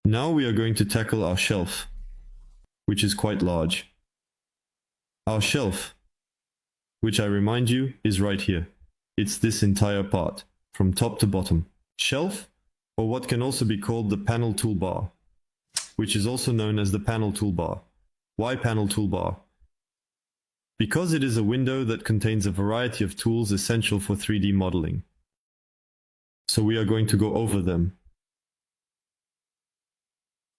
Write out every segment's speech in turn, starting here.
Now we are going to tackle our shelf, which is quite large. Our shelf, which I remind you, is right here. It's this entire part, from top to bottom. Shelf, or what can also be called the panel toolbar, which is also known as the panel toolbar. Why panel toolbar? Because it is a window that contains a variety of tools essential for 3D modeling. So we are going to go over them.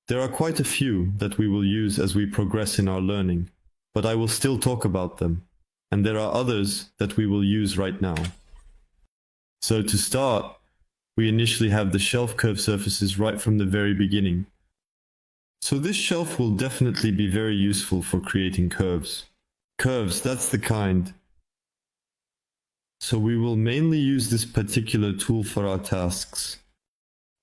There are quite a few that we will use as we progress in our learning, but I will still talk about them, and there are others that we will use right now. So to start, we initially have the shelf curve surfaces right from the very beginning. So this shelf will definitely be very useful for creating curves. Curves, that's the kind. So we will mainly use this particular tool for our tasks.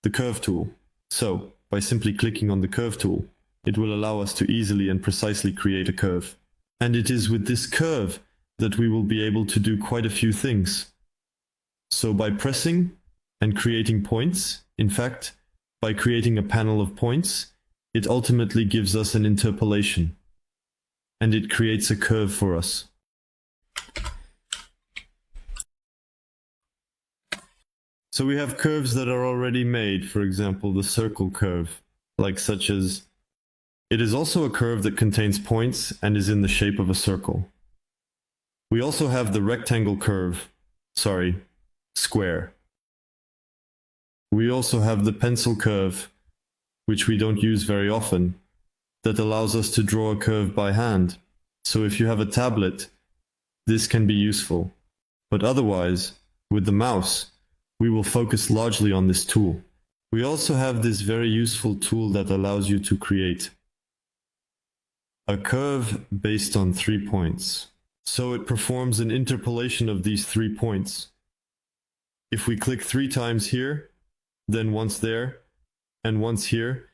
The curve tool. So, by simply clicking on the curve tool, it will allow us to easily and precisely create a curve. And it is with this curve that we will be able to do quite a few things. So by pressing and creating points, in fact, by creating a panel of points, it ultimately gives us an interpolation. And it creates a curve for us. So we have curves that are already made, for example, the circle curve, like such as, it is also a curve that contains points and is in the shape of a circle. We also have the rectangle curve, square. We also have the pencil curve, which we don't use very often, that allows us to draw a curve by hand. So if you have a tablet, this can be useful. But otherwise, with the mouse, we will focus largely on this tool. We also have this very useful tool that allows you to create a curve based on 3 points. So it performs an interpolation of these 3 points. If we click 3 times here, then once there, and once here,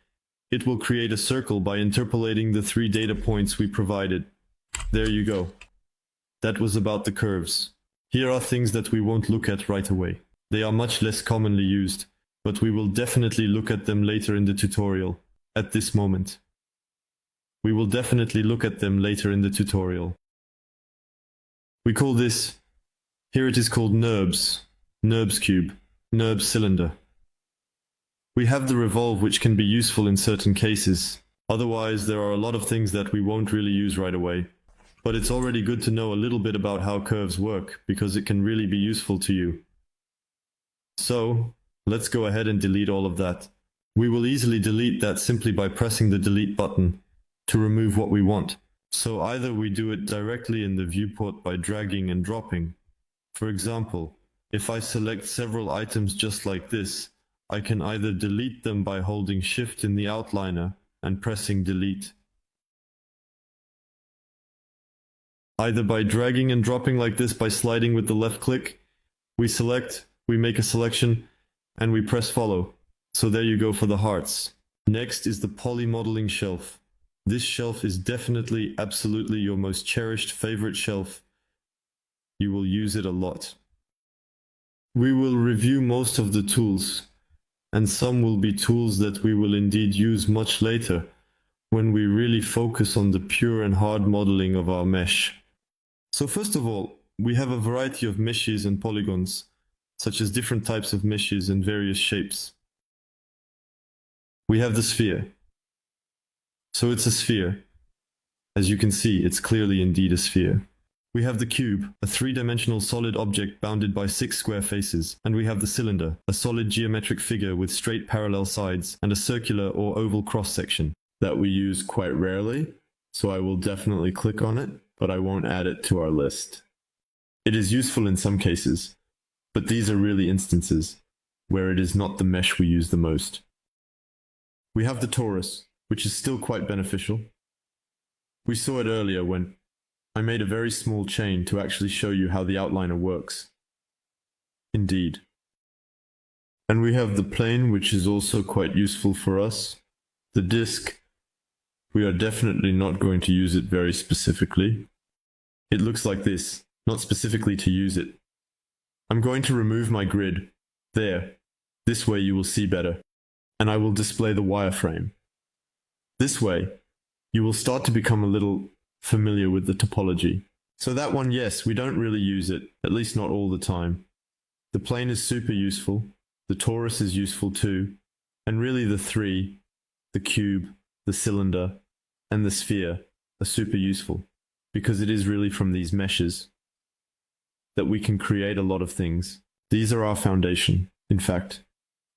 it will create a circle by interpolating the 3 data points we provided. There you go. That was about the curves. Here are things that we won't look at right away. They are much less commonly used, but we will definitely look at them later in the tutorial, at this moment. We will definitely look at them later in the tutorial. We call this, here it is called NURBS cube, NURBS cylinder. We have the revolve, which can be useful in certain cases. Otherwise, there are a lot of things that we won't really use right away. But it's already good to know a little bit about how curves work, because it can really be useful to you. So, let's go ahead and delete all of that. We will easily delete that simply by pressing the delete button to remove what we want. So either we do it directly in the viewport by dragging and dropping. For example, if I select several items just like this, I can either delete them by holding Shift in the outliner and pressing delete. Either by dragging and dropping like this by sliding with the left click, we select, we make a selection, and we press follow. So there you go for the hearts. Next is the poly modeling shelf. This shelf is definitely, absolutely your most cherished favorite shelf. You will use it a lot. We will review most of the tools, and some will be tools that we will indeed use much later, when we really focus on the pure and hard modeling of our mesh. So first of all, we have a variety of meshes and polygons, such as different types of meshes and various shapes. We have the sphere. So it's a sphere. As you can see, it's clearly indeed a sphere. We have the cube, a 3-dimensional solid object bounded by 6 square faces, and we have the cylinder, a solid geometric figure with straight parallel sides and a circular or oval cross-section that we use quite rarely, so I will definitely click on it, but I won't add it to our list. It is useful in some cases, but these are really instances where it is not the mesh we use the most. We have the torus, which is still quite beneficial. We saw it earlier when I made a very small chain to actually show you how the outliner works. Indeed. And we have the plane, which is also quite useful for us. The disk, we are definitely not going to use it very specifically. It looks like this, not specifically to use it. I'm going to remove my grid. There. This way you will see better. and I will display the wireframe. This way, you will start to become a little familiar with the topology. So that one, yes, we don't really use it, at least not all the time. The plane is super useful, the torus is useful too, and really the three, the cube, the cylinder, and the sphere are super useful, because it is really from these meshes that we can create a lot of things. These are our foundation, in fact.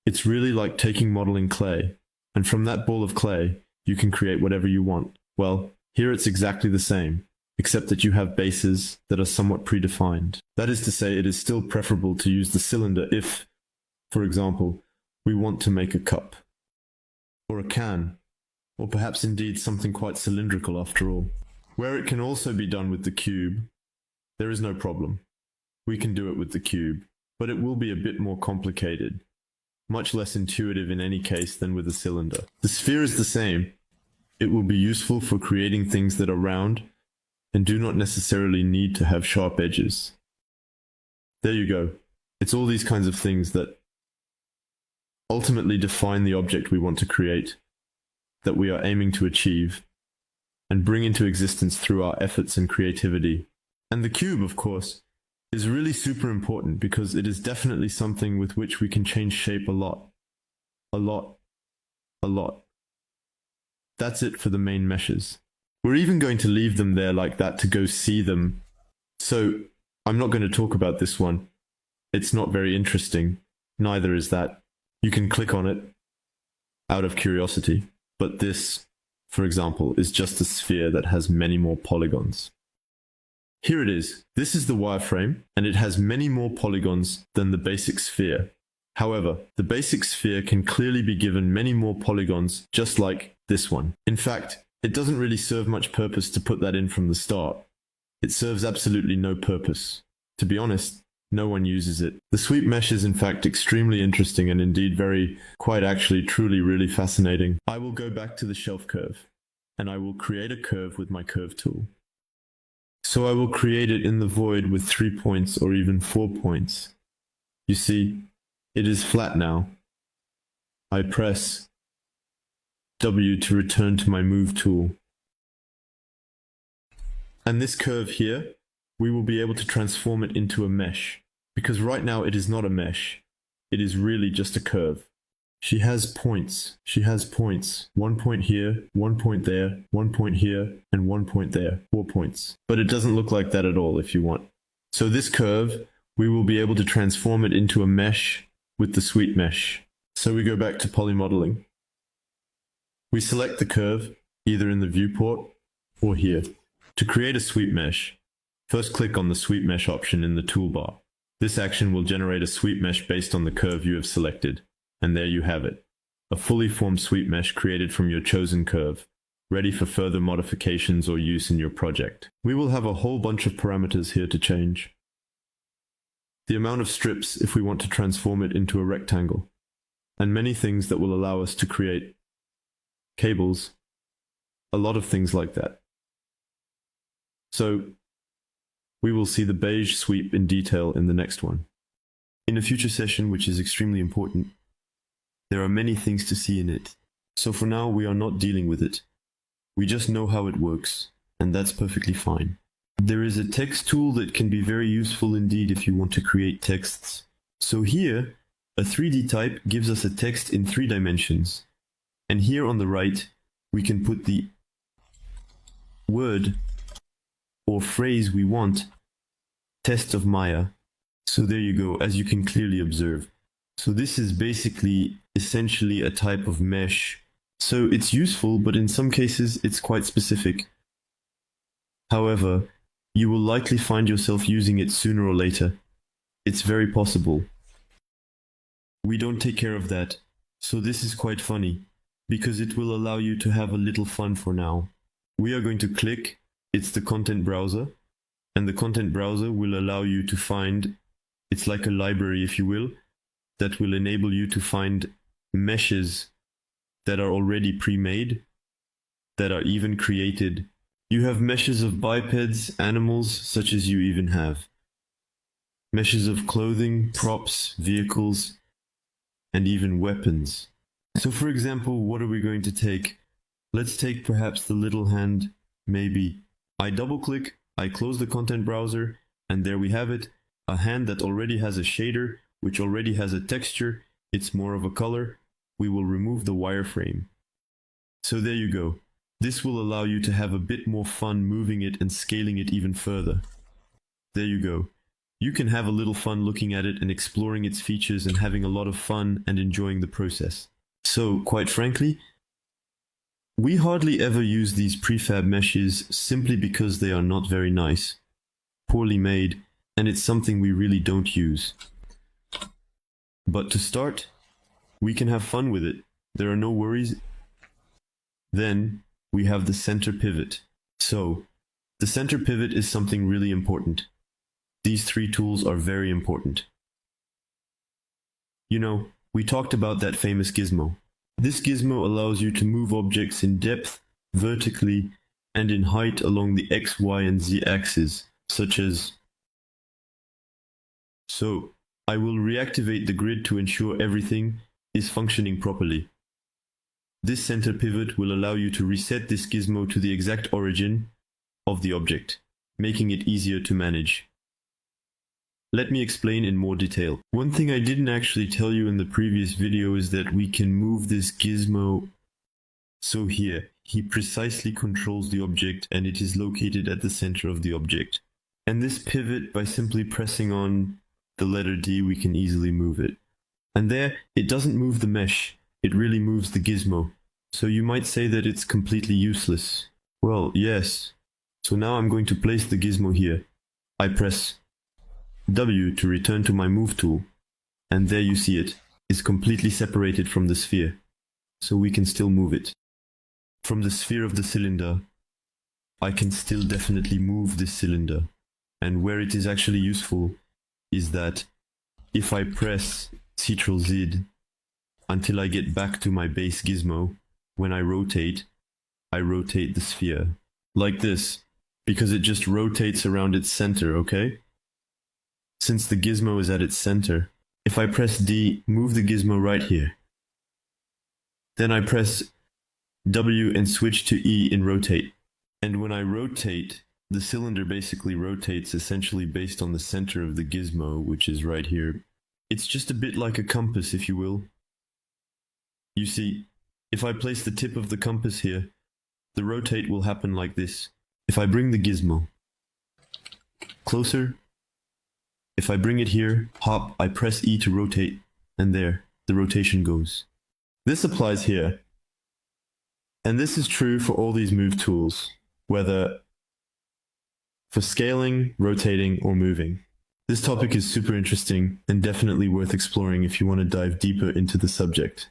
It's really like taking modeling clay, and from that ball of clay, you can create whatever you want. Well, here it's exactly the same, except that you have bases that are somewhat predefined. That is to say, it is still preferable to use the cylinder if, for example, we want to make a cup, or a can, or perhaps indeed something quite cylindrical after all. Where it can also be done with the cube, there is no problem. We can do it with the cube, but it will be a bit more complicated, much less intuitive in any case than with a cylinder. The sphere is the same. It will be useful for creating things that are round and do not necessarily need to have sharp edges. There you go. It's all these kinds of things that ultimately define the object we want to create, that we are aiming to achieve, and bring into existence through our efforts and creativity. And the cube, of course, is really super important because it is definitely something with which we can change shape a lot. A lot. A lot. That's it for the main meshes. We're even going to leave them there like that to go see them. So I'm not going to talk about this one. It's not very interesting. Neither is that. You can click on it out of curiosity. But this, for example, is just a sphere that has many more polygons. Here it is. This is the wireframe, and it has many more polygons than the basic sphere. However, the basic sphere can clearly be given many more polygons, just like this one. In fact, it doesn't really serve much purpose to put that in from the start. It serves absolutely no purpose. To be honest, no one uses it. The sweep mesh is in fact extremely interesting and indeed quite actually truly really fascinating. I will go back to the shelf curve, and I will create a curve with my curve tool. So I will create it in the void with 3 points or even 4 points. You see, it is flat now. I press W to return to my move tool. And this curve here, we will be able to transform it into a mesh. Because right now it is not a mesh. It is really just a curve. She has points. She has points. 1 point here, 1 point there, 1 point here, and 1 point there. 4 points. But it doesn't look like that at all if you want. So this curve, we will be able to transform it into a mesh with the sweep mesh. So we go back to polymodeling. We select the curve, either in the viewport or here. To create a sweep mesh, first click on the sweep mesh option in the toolbar. This action will generate a sweep mesh based on the curve you have selected. And there you have it, a fully formed sweep mesh created from your chosen curve, ready for further modifications or use in your project. We will have a whole bunch of parameters here to change. The amount of strips if we want to transform it into a rectangle, and many things that will allow us to create cables, a lot of things like that. So, we will see the beige sweep in detail in the next one. In a future session, which is extremely important, there are many things to see in it. So for now, we are not dealing with it. We just know how it works, and that's perfectly fine. There is a text tool that can be very useful indeed if you want to create texts. So here, a 3D type gives us a text in 3 dimensions. And here on the right, we can put the word or phrase we want, test of Maya. So there you go, as you can clearly observe. So this is basically essentially a type of mesh. So it's useful, but in some cases it's quite specific. However, you will likely find yourself using it sooner or later. It's very possible. We don't take care of that. So this is quite funny, because it will allow you to have a little fun for now. We are going to click, it's the content browser, and the content browser will allow you to find, it's like a library if you will, that will enable you to find meshes that are already pre-made, that are even created. You have meshes of bipeds, animals, such as you even have. Meshes of clothing, props, vehicles, and even weapons. So for example, what are we going to take? Let's take perhaps the little hand, maybe. I double click, I close the content browser, and there we have it, a hand that already has a shader, which already has a texture, it's more of a color. We will remove the wireframe. So there you go. This will allow you to have a bit more fun moving it and scaling it even further. There you go. You can have a little fun looking at it and exploring its features and having a lot of fun and enjoying the process. So, quite frankly, we hardly ever use these prefab meshes simply because they are not very nice, poorly made, and it's something we really don't use. But to start, we can have fun with it. There are no worries. Then, we have the center pivot. So, the center pivot is something really important. These three tools are very important. You know, we talked about that famous gizmo. This gizmo allows you to move objects in depth, vertically, and in height along the X, Y, and Z axes, such as... So, I will reactivate the grid to ensure everything is functioning properly. This center pivot will allow you to reset this gizmo to the exact origin of the object, making it easier to manage. Let me explain in more detail. One thing I didn't actually tell you in the previous video is that we can move this gizmo. So here, he precisely controls the object and it is located at the center of the object. And this pivot, by simply pressing on the letter D, we can easily move it. And there, it doesn't move the mesh, it really moves the gizmo. So you might say that it's completely useless. Well, yes. So now I'm going to place the gizmo here. I press W to return to my move tool, and there you see it is completely separated from the sphere, so we can still move it. From the sphere of the cylinder, I can still definitely move this cylinder, and where it is actually useful is that if I press Ctrl-Z until I get back to my base gizmo, when I rotate the sphere, like this, because it just rotates around its center, okay? Since the gizmo is at its center, if I press D, move the gizmo right here. Then I press W and switch to E in rotate. And when I rotate, the cylinder basically rotates essentially based on the center of the gizmo, which is right here. It's just a bit like a compass, if you will. You see, if I place the tip of the compass here, the rotate will happen like this. If I bring the gizmo closer, if I bring it here, hop, I press E to rotate, and there, the rotation goes. This applies here. And this is true for all these move tools, whether for scaling, rotating, or moving. This topic is super interesting and definitely worth exploring if you want to dive deeper into the subject.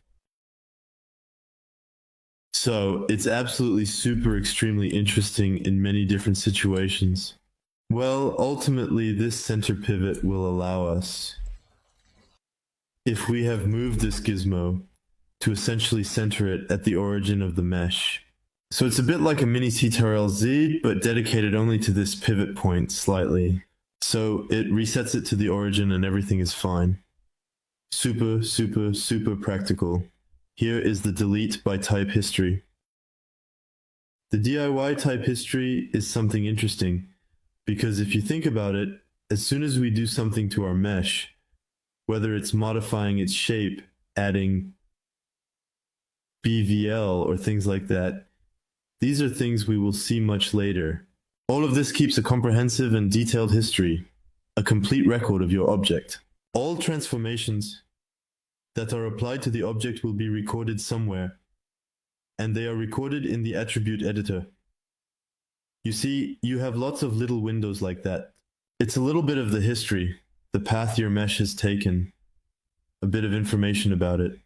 So, it's absolutely super extremely interesting in many different situations. Well, ultimately, this center pivot will allow us, if we have moved this gizmo, to essentially center it at the origin of the mesh. So it's a bit like a mini Ctrl-Z, but dedicated only to this pivot point slightly. So it resets it to the origin and everything is fine. Super, super, super practical. Here is the delete by type history. The DIY type history is something interesting. Because if you think about it, as soon as we do something to our mesh, whether it's modifying its shape, adding BVL or things like that, these are things we will see much later. All of this keeps a comprehensive and detailed history, a complete record of your object. All transformations that are applied to the object will be recorded somewhere, and they are recorded in the attribute editor. You see, you have lots of little windows like that. It's a little bit of the history, the path your mesh has taken, a bit of information about it.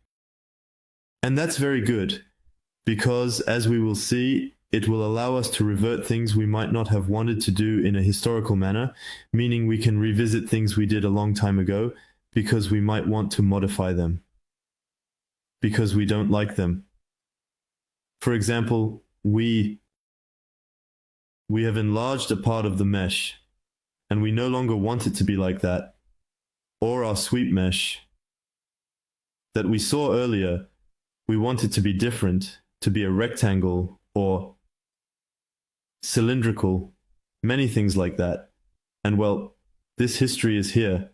And that's very good, because as we will see, it will allow us to revert things we might not have wanted to do in a historical manner, meaning we can revisit things we did a long time ago, because we might want to modify them, because we don't like them. For example, we have enlarged a part of the mesh, and we no longer want it to be like that. Or our sweep mesh that we saw earlier, We want it to be different, to be a rectangle or cylindrical, many things like that. And well, this history is here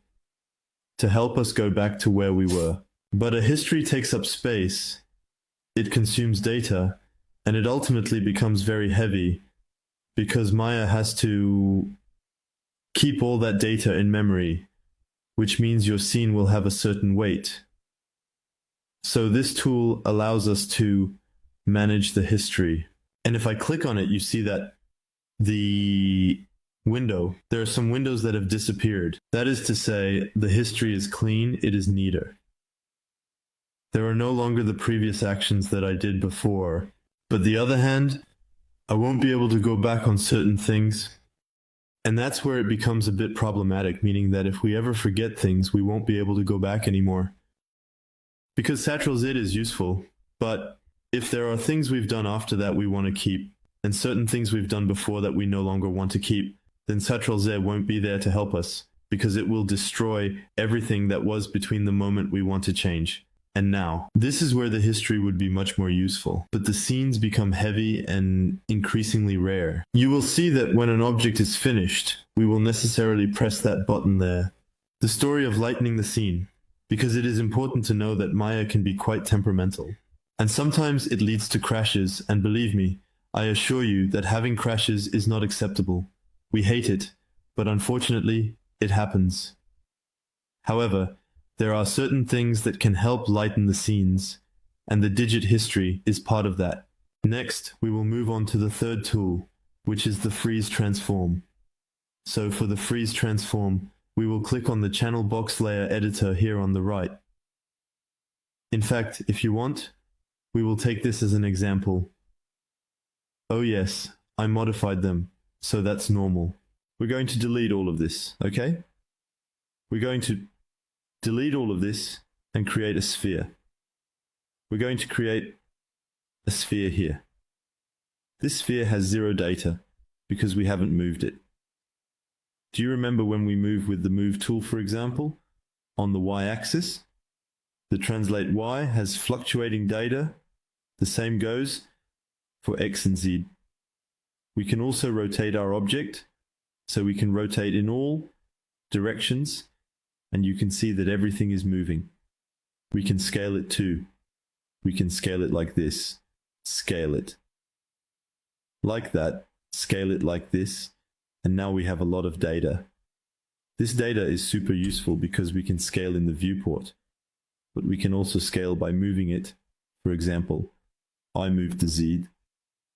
to help us go back to where we were. But a history takes up space, it consumes data, and it ultimately becomes very heavy because Maya has to keep all that data in memory, which means your scene will have a certain weight. So this tool allows us to manage the history. And if I click on it, you see that there are some windows that have disappeared. That is to say, the history is clean, it is neater. There are no longer the previous actions that I did before. But the other hand, I won't be able to go back on certain things. And that's where it becomes a bit problematic, meaning that if we ever forget things, we won't be able to go back anymore. Because Ctrl-Z is useful, but if there are things we've done after that we want to keep, and certain things we've done before that we no longer want to keep, then Ctrl-Z won't be there to help us, because it will destroy everything that was between the moment we want to change and now. This is where the history would be much more useful, but the scenes become heavy and increasingly rare. You will see that when an object is finished, we will necessarily press that button there. The story of lightening the scene, because it is important to know that Maya can be quite temperamental. And sometimes it leads to crashes, and believe me, I assure you that having crashes is not acceptable. We hate it, but unfortunately, it happens. However, there are certain things that can help lighten the scenes, and the digit history is part of that. Next, we will move on to the third tool, which is the freeze transform. So for the freeze transform, we will click on the channel box layer editor here on the right. In fact, if you want, we will take this as an example. Oh yes, I modified them, so that's normal. We're going to delete all of this, okay? We're going to delete all of this and create a sphere. We're going to create a sphere here. This sphere has 0 data because we haven't moved it. Do you remember when we move with the move tool, for example, on the y-axis? The translate y has fluctuating data. The same goes for x and z. We can also rotate our object, so we can rotate in all directions, and you can see that everything is moving. We can scale it too. We can scale it like this, scale it like that, scale it like this, and now we have a lot of data. This data is super useful because we can scale in the viewport, but we can also scale by moving it. For example, I moved the Z.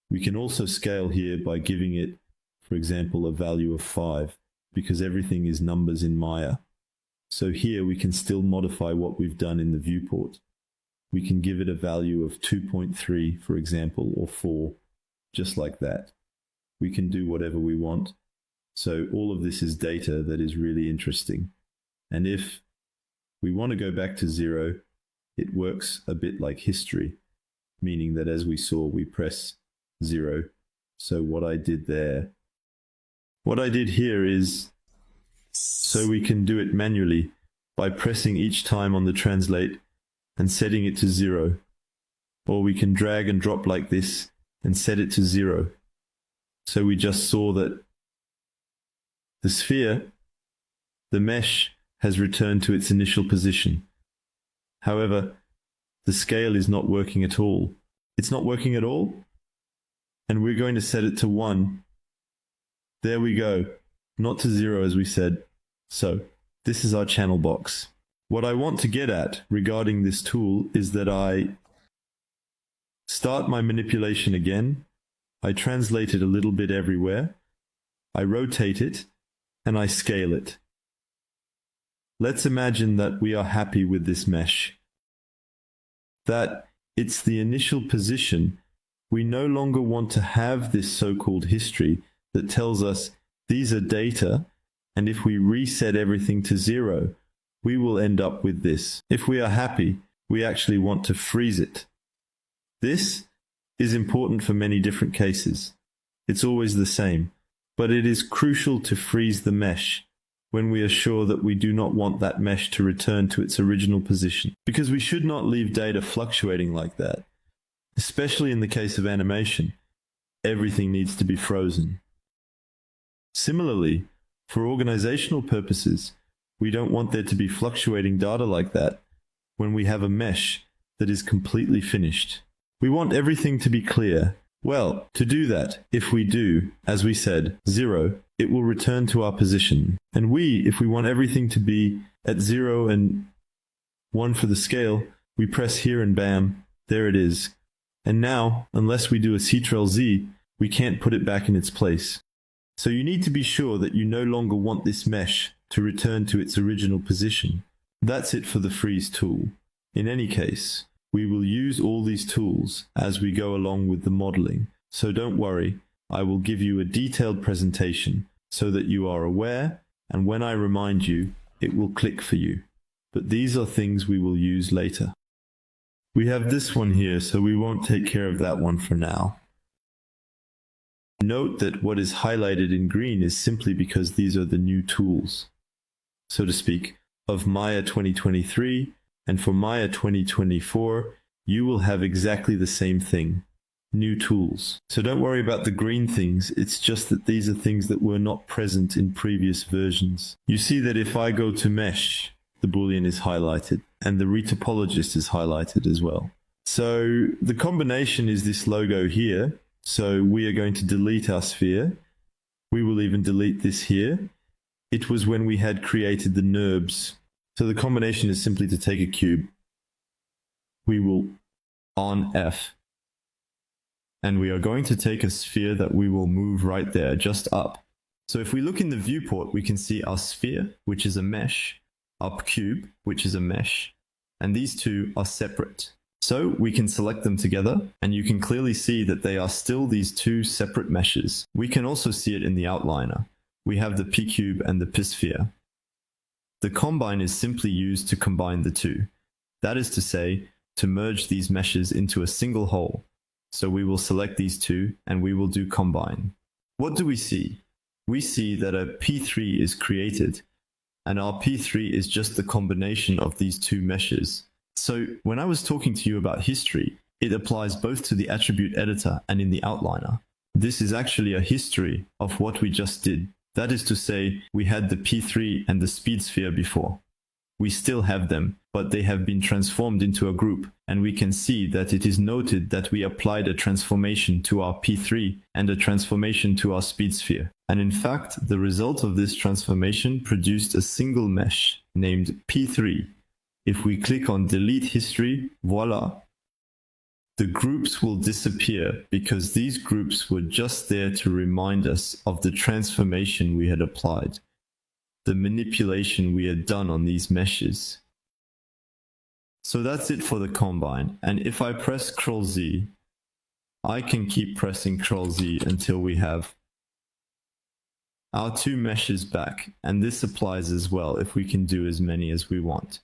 We can also scale here by giving it, for example, a value of 5, because everything is numbers in Maya. So here we can still modify what we've done in the viewport. We can give it a value of 2.3, for example, or 4, just like that. We can do whatever we want. So all of this is data that is really interesting. And if we want to go back to 0, it works a bit like history, meaning that as we saw, we press 0. So what I did here is, so we can do it manually by pressing each time on the translate and setting it to 0. Or we can drag and drop like this and set it to 0. So we just saw that the sphere, the mesh, has returned to its initial position. However, the scale is not working at all. It's not working at all, and we're going to set it to 1. There we go. Not to 0 as we said. So, this is our channel box. What I want to get at regarding this tool is that I start my manipulation again, I translate it a little bit everywhere, I rotate it, and I scale it. Let's imagine that we are happy with this mesh. That it's the initial position. We no longer want to have this so-called history that tells us these are data, and if we reset everything to 0, we will end up with this. If we are happy, we actually want to freeze it. This is important for many different cases. It's always the same, but it is crucial to freeze the mesh when we are sure that we do not want that mesh to return to its original position, because we should not leave data fluctuating like that. Especially in the case of animation, everything needs to be frozen. Similarly, for organizational purposes, we don't want there to be fluctuating data like that when we have a mesh that is completely finished. We want everything to be clear. Well, to do that, if we do, as we said, 0, it will return to our position. And if we want everything to be at 0 and 1 for the scale, we press here and bam, there it is. And now, unless we do a Ctrl-Z, we can't put it back in its place. So you need to be sure that you no longer want this mesh to return to its original position. That's it for the freeze tool. In any case, we will use all these tools as we go along with the modeling. So don't worry, I will give you a detailed presentation so that you are aware, and when I remind you, it will click for you. But these are things we will use later. We have this one here, so we won't take care of that one for now. Note that what is highlighted in green is simply because these are the new tools, so to speak, of Maya 2023, and for Maya 2024, you will have exactly the same thing, new tools. So don't worry about the green things, it's just that these are things that were not present in previous versions. You see that if I go to mesh, the boolean is highlighted, and the retopologist is highlighted as well. So the combination is this logo here. So we are going to delete our sphere. We will even delete this here. It was when we had created the NURBS. So the combination is simply to take a cube. We will on F. And we are going to take a sphere that we will move right there, just up. So if we look in the viewport, we can see our sphere, which is a mesh, our cube, which is a mesh, and these two are separate. So we can select them together, and you can clearly see that they are still these two separate meshes. We can also see it in the outliner. We have the P-cube and the P-sphere. The combine is simply used to combine the two. That is to say, to merge these meshes into a single whole. So we will select these two, and we will do combine. What do we see? We see that a P3 is created, and our P3 is just the combination of these two meshes. So when I was talking to you about history, it applies both to the attribute editor and in the outliner. This is actually a history of what we just did. That is to say, we had the P3 and the speed sphere before. We still have them, but they have been transformed into a group, and we can see that it is noted that we applied a transformation to our P3 and a transformation to our speed sphere. And in fact, the result of this transformation produced a single mesh named P3. If we click on delete history, voila, the groups will disappear because these groups were just there to remind us of the transformation we had applied, the manipulation we had done on these meshes. So that's it for the combine, and if I press Ctrl-Z, I can keep pressing Ctrl-Z until we have our two meshes back, and this applies as well if we can do as many as we want.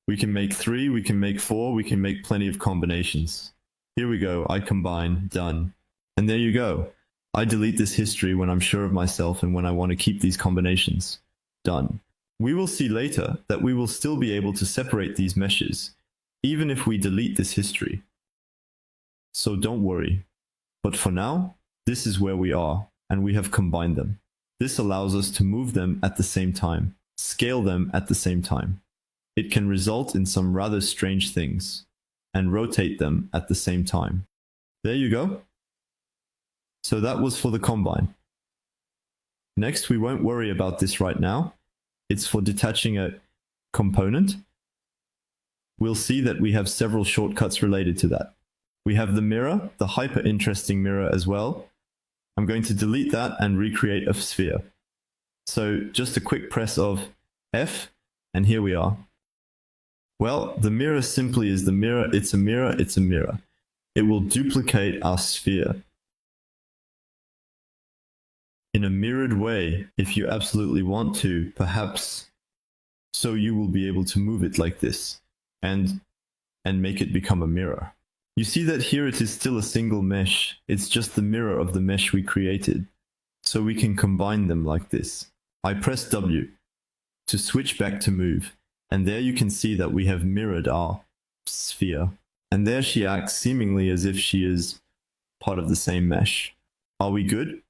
We can make 3, we can make 4, we can make plenty of combinations. Here we go, I combine, done. And there you go. I delete this history when I'm sure of myself and when I want to keep these combinations. Done. We will see later that we will still be able to separate these meshes, even if we delete this history. So don't worry. But for now, this is where we are, and we have combined them. This allows us to move them at the same time, scale them at the same time. It can result in some rather strange things, and rotate them at the same time. There you go. So that was for the combine. Next, we won't worry about this right now. It's for detaching a component. We'll see that we have several shortcuts related to that. We have the mirror, the hyper interesting mirror as well. I'm going to delete that and recreate a sphere. So just a quick press of F, and here we are. Well, the mirror simply is the mirror, it's a mirror, it's a mirror. It will duplicate our sphere in a mirrored way if you absolutely want to, perhaps. So you will be able to move it like this and make it become a mirror. You see that here it is still a single mesh. It's just the mirror of the mesh we created. So we can combine them like this. I press W to switch back to move, and there you can see that we have mirrored our sphere. And there she acts seemingly as if she is part of the same mesh. Are we good?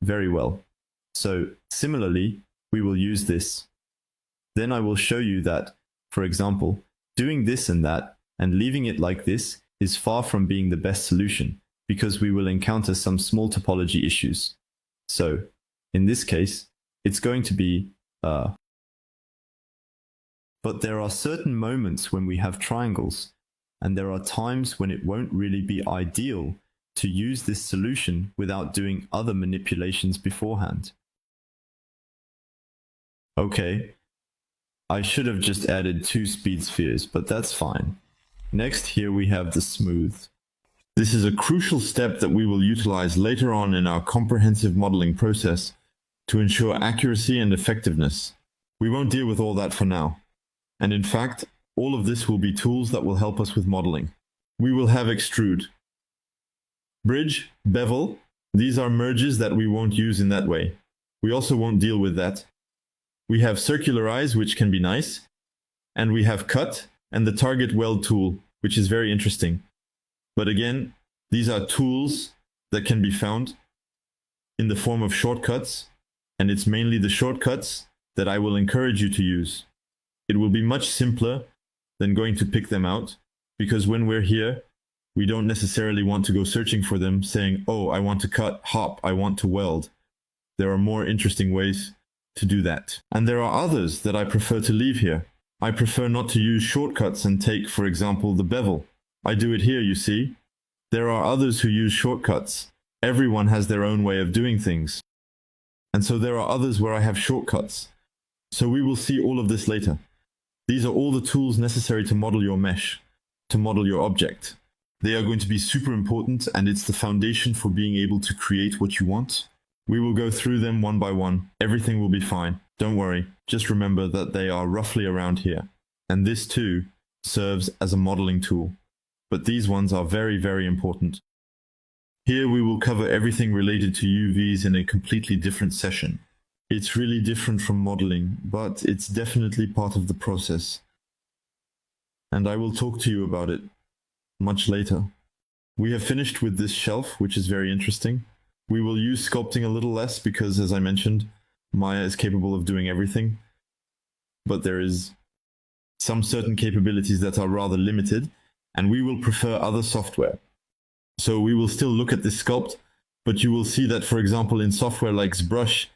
Very well. So similarly, we will use this. Then I will show you that, for example, doing this and that and leaving it like this is far from being the best solution, because we will encounter some small topology issues. So in this case, it's going to be but there are certain moments when we have triangles, and there are times when it won't really be ideal to use this solution without doing other manipulations beforehand. Okay, I should have just added 2 speed spheres, but that's fine. Next, here we have the smooth. This is a crucial step that we will utilize later on in our comprehensive modeling process to ensure accuracy and effectiveness. We won't deal with all that for now. And in fact, all of this will be tools that will help us with modeling. We will have extrude, bridge, bevel. These are merges that we won't use in that way. We also won't deal with that. We have circularize, which can be nice. And we have cut and the target weld tool, which is very interesting. But again, these are tools that can be found in the form of shortcuts, and it's mainly the shortcuts that I will encourage you to use. It will be much simpler than going to pick them out, because when we're here, we don't necessarily want to go searching for them, saying, oh, I want to cut, hop, I want to weld. There are more interesting ways to do that. And there are others that I prefer to leave here. I prefer not to use shortcuts and take, for example, the bevel. I do it here, you see. There are others who use shortcuts. Everyone has their own way of doing things. And so there are others where I have shortcuts. So we will see all of this later. These are all the tools necessary to model your mesh, to model your object. They are going to be super important, and it's the foundation for being able to create what you want. We will go through them one by one. Everything will be fine. Don't worry. Just remember that they are roughly around here. And this too serves as a modeling tool. But these ones are very, very important. Here we will cover everything related to UVs in a completely different session. It's really different from modeling, but it's definitely part of the process. And I will talk to you about it much later. We have finished with this shelf, which is very interesting. We will use sculpting a little less because, as I mentioned, Maya is capable of doing everything. But there is some certain capabilities that are rather limited, and we will prefer other software. So we will still look at this sculpt, but you will see that, for example, in software like ZBrush,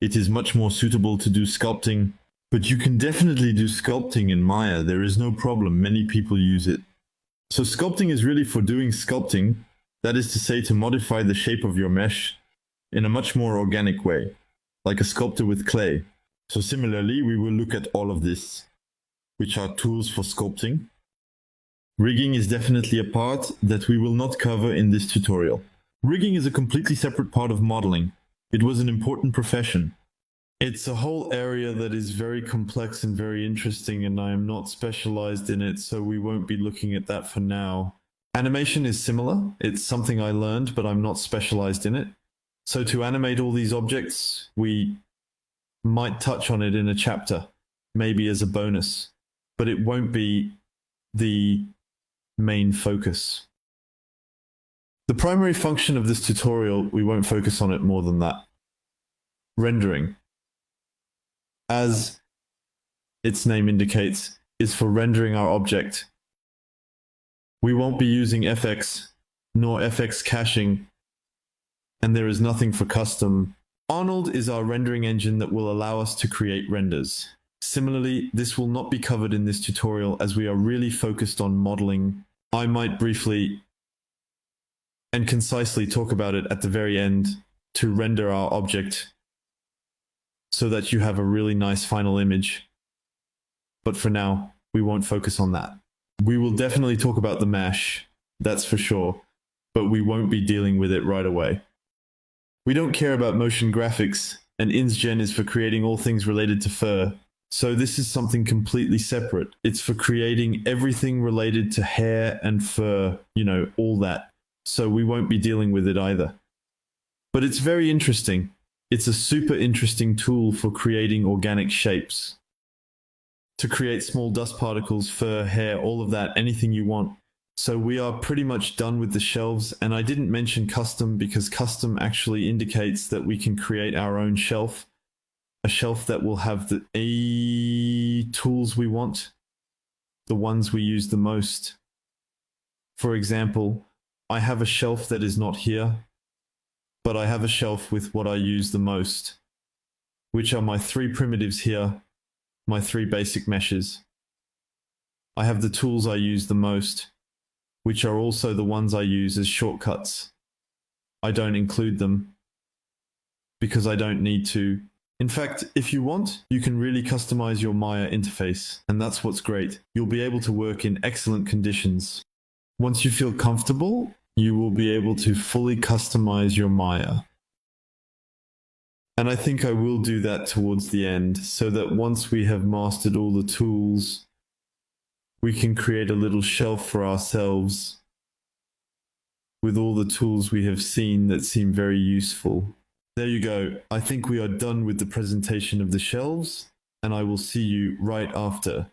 it is much more suitable to do sculpting. But you can definitely do sculpting in Maya. There is no problem. Many people use it. So sculpting is really for doing sculpting. That is to say, to modify the shape of your mesh in a much more organic way, like a sculptor with clay. So similarly, we will look at all of this, which are tools for sculpting. Rigging is definitely a part that we will not cover in this tutorial. Rigging is a completely separate part of modeling. It was an important profession. It's a whole area that is very complex and very interesting, and I am not specialized in it, so we won't be looking at that for now. Animation is similar. It's something I learned, but I'm not specialized in it. So to animate all these objects, we might touch on it in a chapter, maybe as a bonus, but it won't be the main focus. The primary function of this tutorial, we won't focus on it more than that. Rendering, as its name indicates, is for rendering our object. We won't be using FX, nor FX caching, and there is nothing for custom. Arnold is our rendering engine that will allow us to create renders. Similarly, this will not be covered in this tutorial as we are really focused on modeling. I might briefly and concisely talk about it at the very end to render our object so that you have a really nice final image. But for now, we won't focus on that. We will definitely talk about the mesh, that's for sure, but we won't be dealing with it right away. We don't care about motion graphics, and InsGen is for creating all things related to fur. So this is something completely separate. It's for creating everything related to hair and fur, you know, all that. So we won't be dealing with it either. But it's very interesting. It's a super interesting tool for creating organic shapes. To create small dust particles, fur, hair, all of that, anything you want. So we are pretty much done with the shelves, and I didn't mention custom because custom actually indicates that we can create our own shelf, a shelf that will have the tools we want, the ones we use the most. For example, I have a shelf that is not here, but I have a shelf with what I use the most, which are my 3 primitives here, my 3 basic meshes. I have the tools I use the most, which are also the ones I use as shortcuts. I don't include them because I don't need to. In fact, if you want, you can really customize your Maya interface, and that's what's great. You'll be able to work in excellent conditions. Once you feel comfortable, you will be able to fully customize your Maya. And I think I will do that towards the end, so that once we have mastered all the tools, we can create a little shelf for ourselves with all the tools we have seen that seem very useful. There you go. I think we are done with the presentation of the shelves, and I will see you right after.